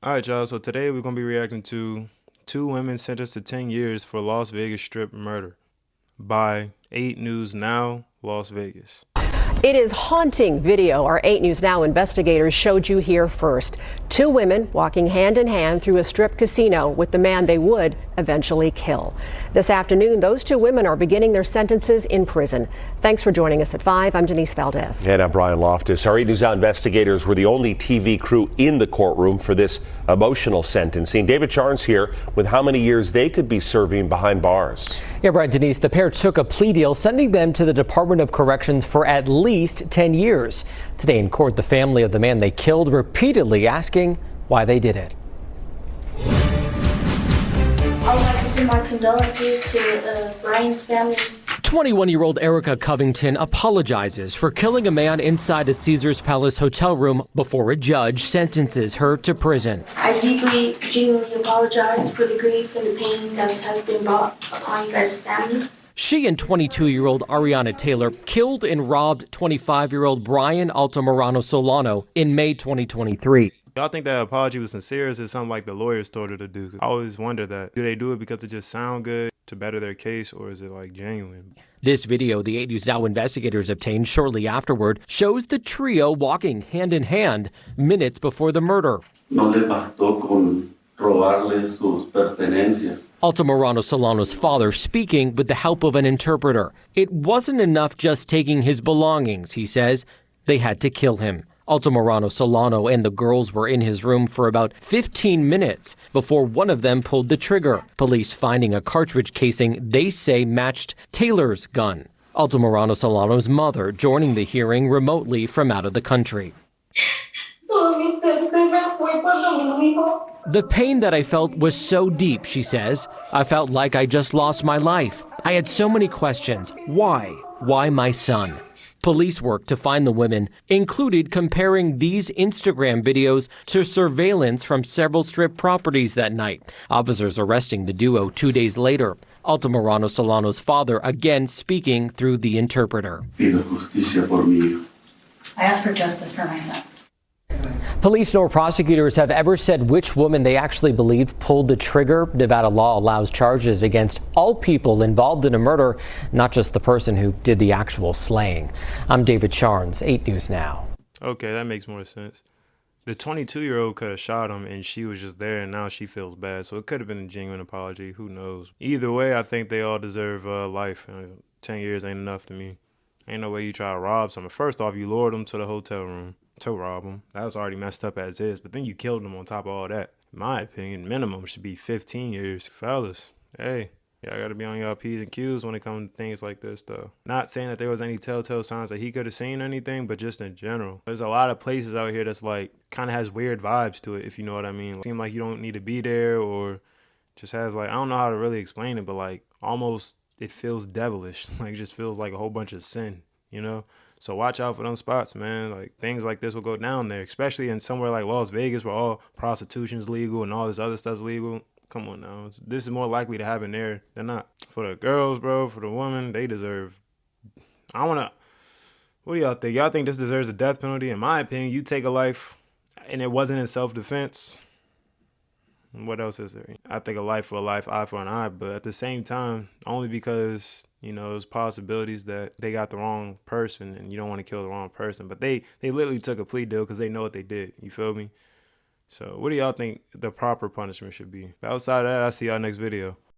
All right, y'all. So today we're going to be reacting to two women sentenced to 10 years for Las Vegas Strip murder by 8 News Now, Las Vegas. It is haunting video our 8 News Now investigators showed you here first. Two women walking hand in hand through a strip casino with the man they would eventually kill. This afternoon, those two women are beginning their sentences in prison. Thanks for joining us at 5. I'm Denise Valdez. And I'm Brian Loftus. Our 8 News Now investigators were the only TV crew in the courtroom for this emotional sentencing. David Charnes here with how many years they could be serving behind bars. Yeah, Brian, Denise, the pair took a plea deal, sending them to the Department of Corrections for at least 10 years. Today in court, the family of the man they killed repeatedly asking why they did it. I would like to send my condolences to Brian's family. 21-year-old Erica Covington apologizes for killing a man inside a Caesars Palace hotel room before a judge sentences her to prison. I deeply, genuinely apologize for the grief and the pain that has been brought upon you guys' family. She and 22-year-old Ariana Taylor killed and robbed 25-year-old Brian Altamirano Solano in May 2023. Y'all think that apology was sincere, or is it something like the lawyers told her to do? I always wonder that. Do they do it because it just sound good to better their case, or is it like genuine? This video the 8 News Now investigators obtained shortly afterward shows the trio walking hand in hand minutes before the murder. No le bastó con robarle sus pertenencias. Altamirano Solano's father speaking with the help of an interpreter. It wasn't enough just taking his belongings, he says. They had to kill him. Altamirano Solano and the girls were in his room for about 15 minutes before one of them pulled the trigger. Police finding a cartridge casing they say matched Taylor's gun. Altamirano Solano's mother joining the hearing remotely from out of the country. The pain that I felt was so deep, she says. I felt like I just lost my life. I had so many questions. Why? Why my son? Police work to find the women included comparing these Instagram videos to surveillance from several strip properties that night. Officers arresting the duo 2 days later. Altamirano Solano's father again speaking through the interpreter. Pido justicia por mí. I ask for justice for my son. Police nor prosecutors have ever said which woman they actually believe pulled the trigger. Nevada law allows charges against all people involved in a murder, not just the person who did the actual slaying. I'm David Charnes, 8 News Now. Okay, that makes more sense. The 22-year-old could have shot him and she was just there and now she feels bad. So it could have been a genuine apology. Who knows? Either way, I think they all deserve life. 10 years ain't enough to me. Ain't no way you try to rob someone. First off, you lured them to the hotel room to rob them. That was already messed up as is. But then you killed them on top of all that. In my opinion, minimum should be 15 years. Fellas, hey. Y'all gotta be on y'all P's and Q's when it comes to things like this, though. Not saying that there was any telltale signs that he could have seen anything, but just in general. There's a lot of places out here that's like, kind of has weird vibes to it, if you know what I mean. It seems like you don't need to be there, or just has like, I don't know how to really explain it, but like, almost it feels devilish. Like, it just feels like a whole bunch of sin, you know? So watch out for them spots, man. Like, things like this will go down there, especially in somewhere like Las Vegas where all prostitution's legal and all this other stuff's legal. Come on now. This is more likely to happen there than not. For the girls, bro, for the women, they deserve... What do y'all think? Y'all think this deserves a death penalty? In my opinion, you take a life and it wasn't in self-defense. What else is there? I think a life for a life, eye for an eye. But at the same time, only because, you know, there's possibilities that they got the wrong person and you don't want to kill the wrong person. But they literally took a plea deal because they know what they did. You feel me? So what do y'all think the proper punishment should be? But outside of that, I'll see y'all next video.